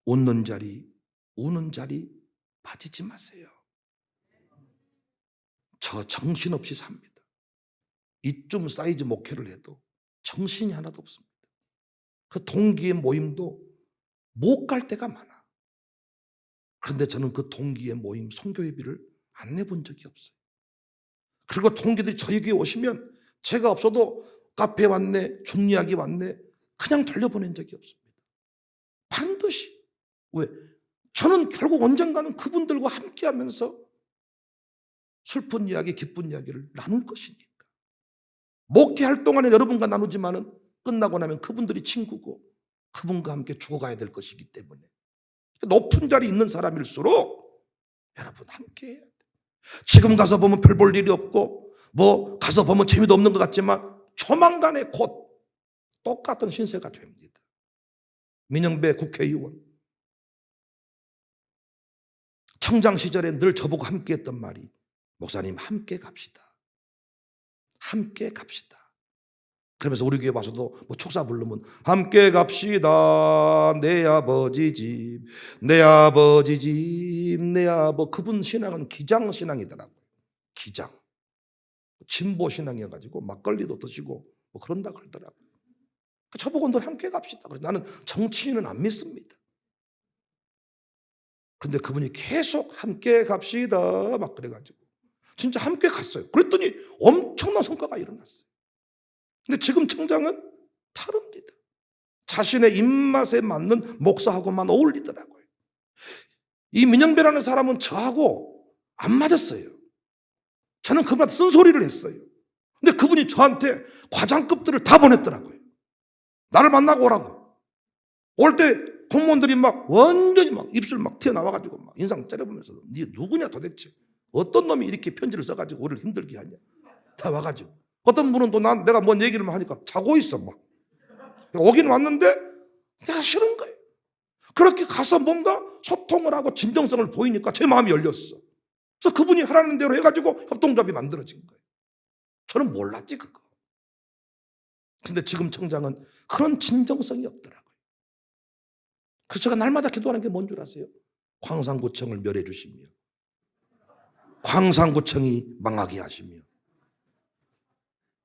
웃는 자리 우는 자리 빠지지 마세요. 저 정신없이 삽니다. 이쯤 사이즈 목회를 해도 정신이 하나도 없습니다. 그 동기의 모임도 못 갈 때가 많아. 그런데 저는 그 동기의 모임 선교회비를 안 내본 적이 없어요. 그리고 동기들이 저에게 오시면 제가 없어도 카페 왔네, 중리학이 왔네, 그냥 돌려보낸 적이 없습니다. 반드시. 왜? 저는 결국 언젠가는 그분들과 함께하면서 슬픈 이야기, 기쁜 이야기를 나눌 것이니까. 목회할 동안에 여러분과 나누지만은 끝나고 나면 그분들이 친구고 그분과 함께 죽어가야 될 것이기 때문에 높은 자리에 있는 사람일수록 여러분 함께 해야 돼요. 지금 가서 보면 별 볼 일이 없고 뭐 가서 보면 재미도 없는 것 같지만 조만간에 곧 똑같은 신세가 됩니다. 민영배 국회의원 청장 시절에 늘 저보고 함께 했던 말이, 목사님 함께 갑시다. 함께 갑시다. 그러면서 우리 교회 와서도 뭐 축사 부르면 함께 갑시다. 내 아버지 집, 내 아버지 집, 내 아버. 그분 신앙은 기장 신앙이더라고요. 기장. 진보 신앙이어가지고 막걸리도 드시고 뭐 그런다 그러더라고요. 저보고 늘 함께 갑시다. 그래서 나는 정치인은 안 믿습니다. 근데 그분이 계속 함께 갑시다 막 그래가지고 진짜 함께 갔어요. 그랬더니 엄청난 성과가 일어났어요. 근데 지금 청장은 다릅니다. 자신의 입맛에 맞는 목사하고만 어울리더라고요. 이 민영배라는 사람은 저하고 안 맞았어요. 저는 그분한테 쓴소리를 했어요. 근데 그분이 저한테 과장급들을 다 보냈더라고요. 나를 만나고 오라고. 올 때 공무원들이 막 완전히 막 입술 막 튀어나와가지고 막 인상 째려보면서 네 누구냐 도대체. 어떤 놈이 이렇게 편지를 써가지고 우리를 힘들게 하냐. 다 와가지고. 어떤 분은 또 내가 뭔 얘기를 하니까 자고 있어 막. 오긴 왔는데 내가 싫은 거예요. 그렇게 가서 뭔가 소통을 하고 진정성을 보이니까 제 마음이 열렸어. 그래서 그분이 하라는 대로 해가지고 협동조합이 만들어진 거예요. 저는 몰랐지 그거. 근데 지금 청장은 그런 진정성이 없더라고요. 그래서 제가 날마다 기도하는 게 뭔 줄 아세요? 광산구청을 멸해 주시며 광산구청이 망하게 하시며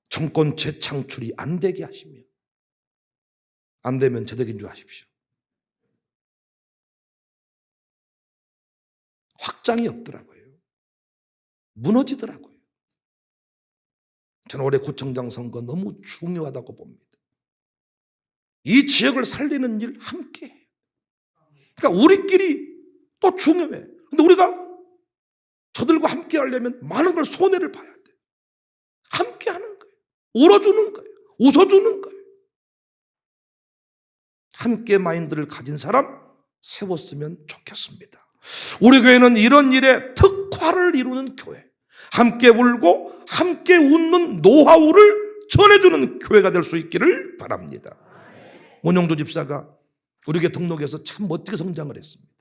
정권 재창출이 안 되게 하시며 안 되면 제덕인 줄 아십시오. 확장이 없더라고요. 무너지더라고요. 저는 올해 구청장 선거 너무 중요하다고 봅니다. 이 지역을 살리는 일 함께 해요. 그러니까 우리끼리 또 중요해. 근데 우리가 저들과 함께 하려면 많은 걸 손해를 봐야 돼. 함께 하는 거예요. 울어주는 거예요. 웃어주는 거예요. 함께 마인드를 가진 사람 세웠으면 좋겠습니다. 우리 교회는 이런 일에 특화를 이루는 교회, 함께 울고 함께 웃는 노하우를 전해주는 교회가 될 수 있기를 바랍니다. 문영주 집사가 우리 교회 등록해서 참 멋지게 성장을 했습니다.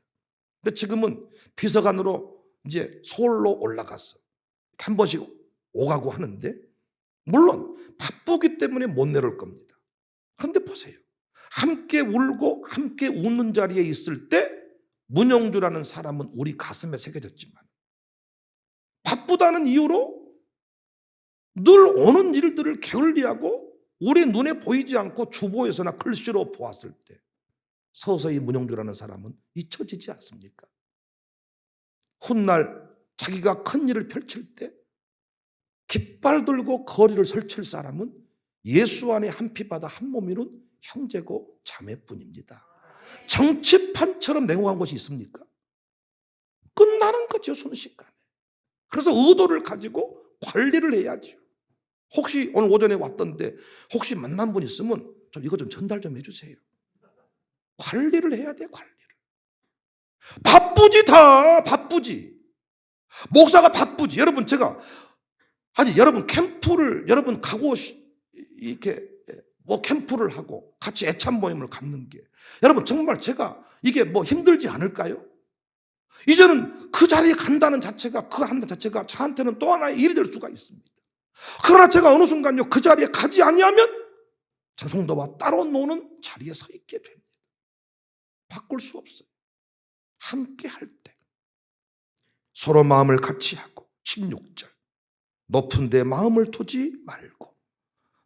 근데 지금은 비서관으로 이제 서울로 올라갔어. 한 번씩 오가고 하는데 물론 바쁘기 때문에 못 내려올 겁니다. 그런데 보세요. 함께 울고 함께 웃는 자리에 있을 때 문영주라는 사람은 우리 가슴에 새겨졌지만 바쁘다는 이유로 늘 오는 일들을 게을리하고 우리 눈에 보이지 않고 주보에서나 글씨로 보았을 때 서서히 문영주라는 사람은 잊혀지지 않습니까? 훗날 자기가 큰 일을 펼칠 때 깃발 들고 거리를 설칠 사람은 예수 안에 한 피 받아 한 몸 이룬 형제고 자매뿐입니다. 정치판처럼 냉혹한 것이 있습니까? 끝나는 거죠, 순식간에. 그래서 의도를 가지고 관리를 해야죠. 혹시 오늘 오전에 왔던데 혹시 만난 분 있으면 좀 이거 좀 전달 좀 해주세요. 관리를 해야 돼, 관리를. 바쁘지, 다 바쁘지. 목사가 바쁘지. 여러분, 여러분 캠프를 여러분 가고 이렇게 뭐 캠프를 하고 같이 애참 모임을 갖는 게 여러분 정말 제가 이게 뭐 힘들지 않을까요? 이제는 그 자리에 간다는 자체가 그걸 한다는 자체가 저한테는 또 하나의 일이 될 수가 있습니다. 그러나 제가 어느 순간요 그 자리에 가지 아니하면 성도와 따로 노는 자리에 서 있게 됩니다. 바꿀 수 없어요. 함께 할 때 서로 마음을 같이 하고 16절 높은 데 마음을 두지 말고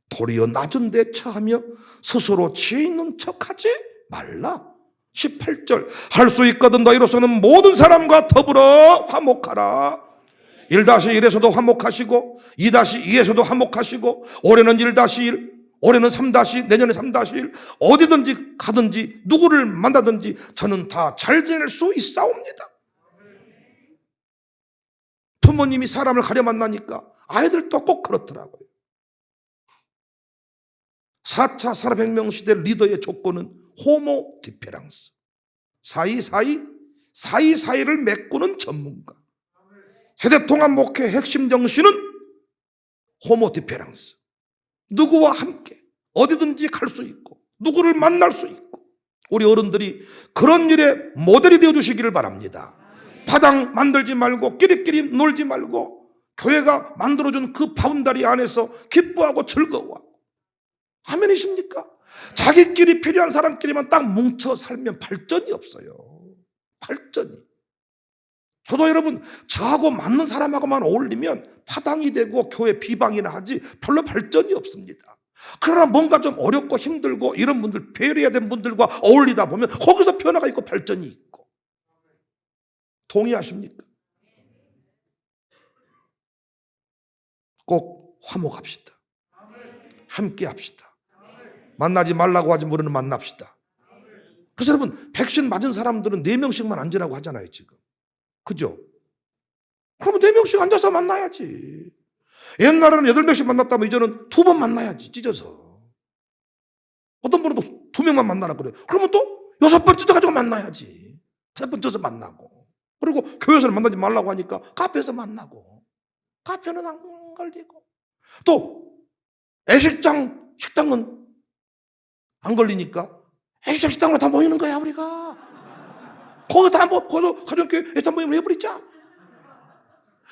도리어 낮은 데 처하며 스스로 지혜 있는 척하지 말라. 18절 할 수 있거든 너희로서는 모든 사람과 더불어 화목하라. 1-1에서도 화목하시고 2-2에서도 화목하시고 올해는 1-1 올해는 3-, 내년에 3-1 어디든지 가든지 누구를 만나든지 저는 다 잘 지낼 수 있사옵니다. 부모님이 사람을 가려 만나니까 아이들도 꼭 그렇더라고요. 4차 산업혁명 시대 리더의 조건은 호모 디페랑스, 사이사이를 메꾸는 전문가. 세대통합 목회 핵심 정신은 호모 디페랑스. 누구와 함께 어디든지 갈 수 있고 누구를 만날 수 있고 우리 어른들이 그런 일에 모델이 되어주시기를 바랍니다. 파당 만들지 말고 끼리끼리 놀지 말고 교회가 만들어준 그 바운다리 안에서 기뻐하고 즐거워하고. 아멘이십니까? 자기끼리 필요한 사람끼리만 딱 뭉쳐 살면 발전이 없어요. 발전이. 저도 여러분, 저하고 맞는 사람하고만 어울리면 파당이 되고 교회 비방이나 하지 별로 발전이 없습니다. 그러나 뭔가 좀 어렵고 힘들고 이런 분들, 배려해야 되는 분들과 어울리다 보면 거기서 변화가 있고 발전이 있고. 동의하십니까? 꼭 화목합시다. 함께 합시다. 만나지 말라고 하지 모르는 만납시다. 그래서 여러분, 백신 맞은 사람들은 4명씩만 앉으라고 하잖아요 지금. 그죠? 그러면 4명씩 앉아서 만나야지. 옛날에는 8명씩 만났다면 이제는 2번 만나야지, 찢어서. 어떤 분은 또 2명만 만나라 그래요. 그러면 또 6번 찢어가지고 만나야지. 5번 찢어서 만나고. 그리고 교회에서는 만나지 말라고 하니까 카페에서 만나고. 카페는 안 걸리고. 또 애식장, 식당은 안 걸리니까 애식장, 식당으로 다 모이는 거야 우리가. 거기서 다 거기서 가정교회 애찬 모임을 해버리자.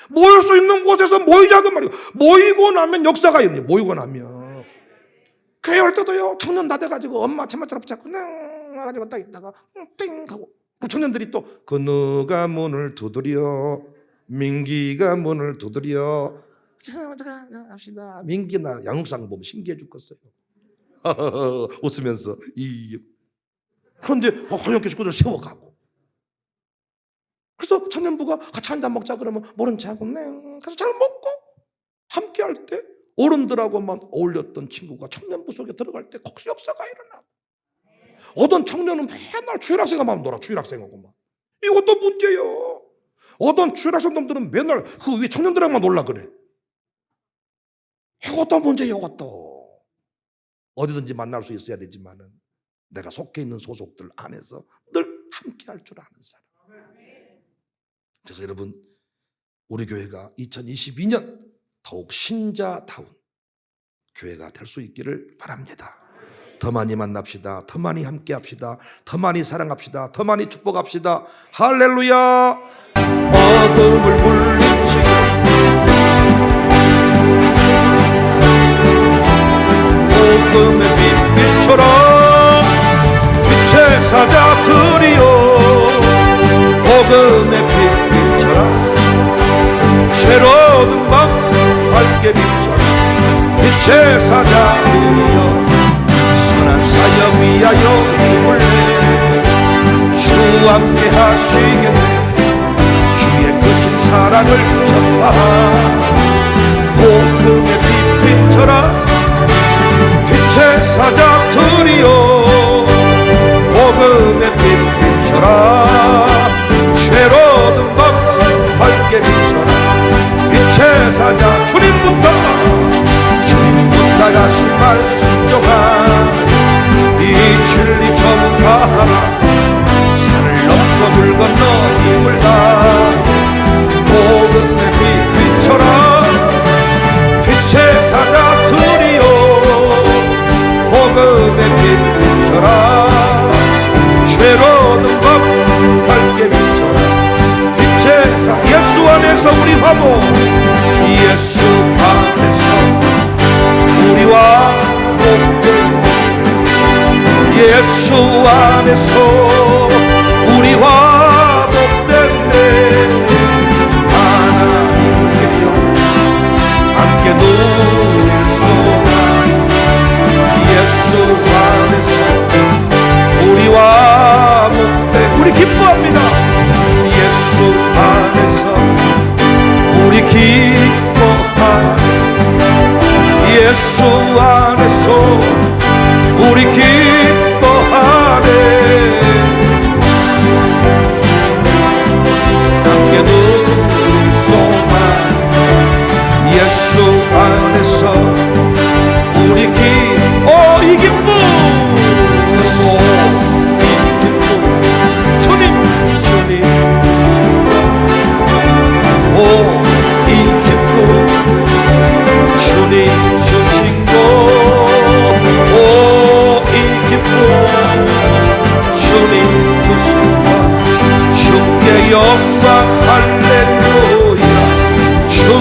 모일 수 있는 곳에서 모이자고 말이에요. 모이고 나면 역사가 있네요. 모이고 나면. 교회 올 때도요, 청년 다 돼가지고 엄마 치마처럼 붙잡고 가지고 딱 있다가 띵 하고. 그럼 청년들이 또 그 누가 문을 두드려, 민기가 문을 두드려. 자 합시다. 민기나 양육상 보면 신기해 죽겠어요. 웃으면서 그런데 화영교 식구들 세워가고. 그래서 청년부가 같이 한잔 먹자 그러면 모른 척하고 그래서 잘 먹고 함께 할 때 어른들하고만 어울렸던 친구가 청년부 속에 들어갈 때 거기서 역사가 일어나고. 어떤 청년은 맨날 주일학생하고만 놀아. 주일학생하고만. 이것도 문제예요. 어떤 주일학생 놈들은 맨날 그 위에 청년들하고만 놀라 그래. 이것도 문제예요. 이것도. 어디든지 만날 수 있어야 되지만은 내가 속해 있는 소속들 안에서 늘 함께 할 줄 아는 사람. 그래서 여러분, 우리 교회가 2022년 더욱 신자다운 교회가 될 수 있기를 바랍니다. 더 많이 만납시다. 더 많이 함께 합시다. 더 많이 사랑합시다. 더 많이 축복합시다. 할렐루야. 어둠을 물리치고 복음의 빛빛처럼 빛의 사자들이여, 복음의 빛빛처럼 죄로운 밤 밝게 비춰라. 빛의 사자들이여, 선한 사역 위하여 힘을 내. 주 함께 하시겠네. 주의 크신 사랑을 전파. 복음의 빛빛처럼 빛의 사자들이여, 복음의 빛빛처럼 죄로운 밤 밝게 비춰라. 빛의 사자 주님부터 하신 말 순종한 이 진리 전파하라. 산을 넘고 물 건너 힘을 다. 복음의 빛빛처럼 빛의 사자들이여, 복음의 빛빛처럼 죄로운 밤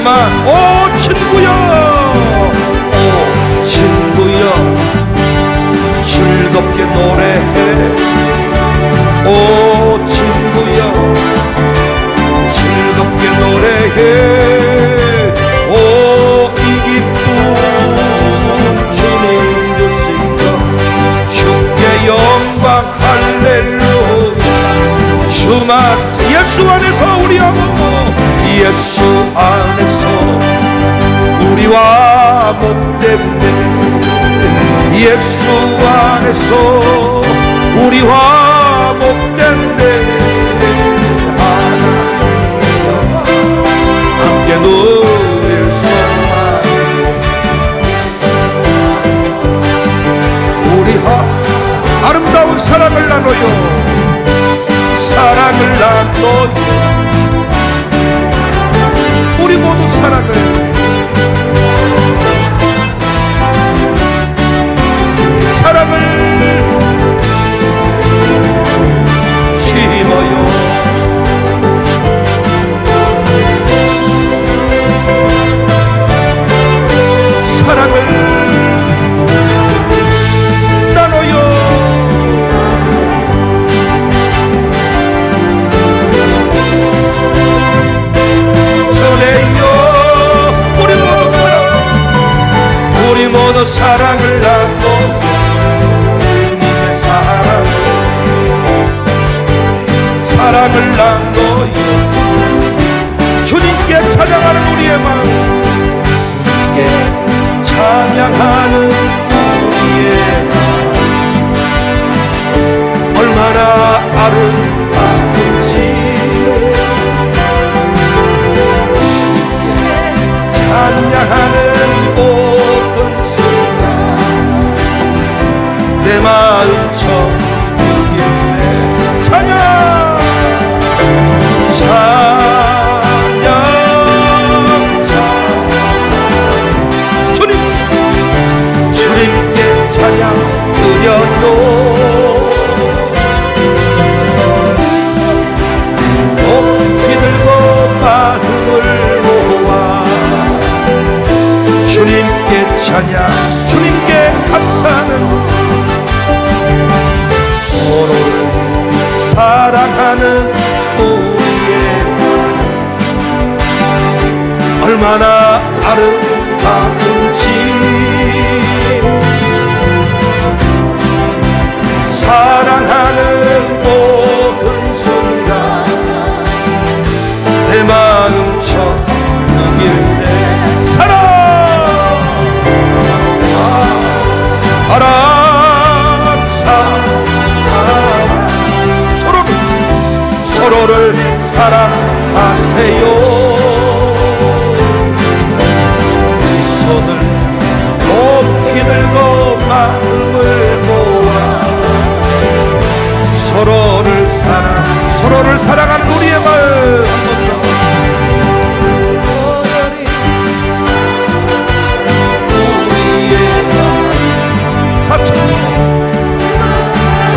주만. 오 친구여, 오 친구여, 즐겁게 노래해. 오 친구여, 즐겁게 노래해. 오 이 기쁨 주님 주신 것, 주께 영광 할렐루야. 주만. 예수 안에서 우리하고, 예수 안에서 우리와 못됐네. 예수 안에서 우리와 못됐네. 함께 누릴 수만. 우리와 아름다운 사랑을 나눠요. 사랑을 나눠요. 우리 모두 사랑을, 사랑을 심어요. 사랑을 나눠요. 모두 사랑을 나눠. 주님의 사랑을 나눠요. 주님께 찬양하는 우리의 마음, 주님께 찬양하는 우리의 마음, 얼마나 아름다운지. 주님께 찬양하는 내 마음 천국일세. 찬양 찬양 찬양. 주님께 찬양 드려요. 높이 들고 마음을 모아 주님께 찬양, 주님께 감사하는, 서로를 사랑하는 우리의 마음, 얼마나 아름다운지. 사랑하는 모든 순간 내 마음 천국일세. 사랑 서로를 사랑하세요. 이 손을 높이 들고 마음을 모아 서로를 사랑하는 우리의 마음. 우리의 마음 사천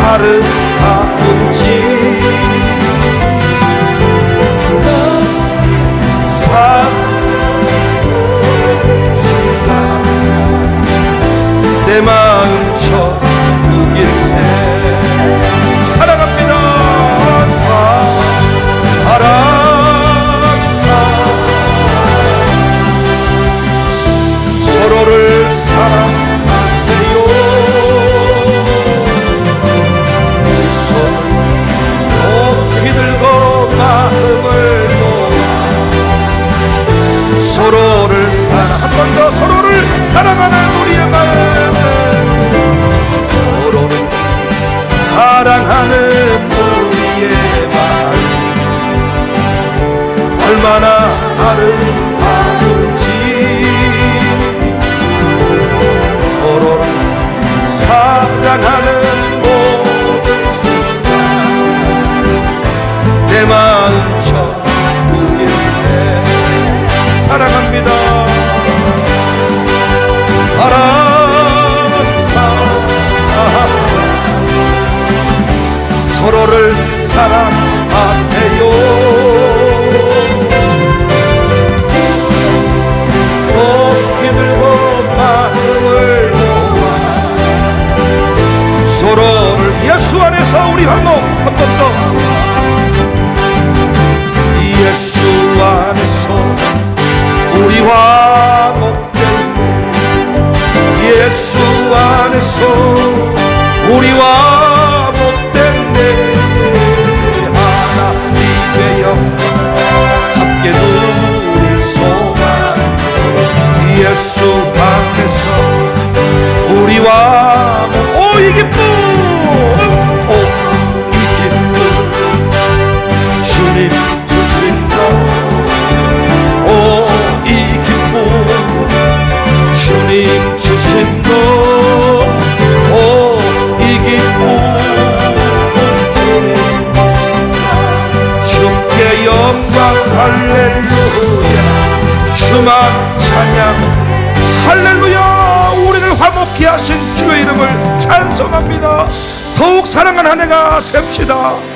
아름다운지. 내 마음 천국일세. 사랑합니다. 서로를 사랑하세요. 손 높이 들고 마음을 모아 서로를 사랑, 한 번 더 서로를 사랑하는 우리의 마음, 서로를 사랑하는 우리의 마음, 얼마나 아름다운지. 서로를 사랑하는 모든 순간 내 마음 천국일세. 사랑합니다. 서로를 사랑하세요. 주만 찬양. 할렐루야. 우리를 화목케 하신 주의 이름을 찬송합니다. 더욱 사랑하는 한 해가 됩시다.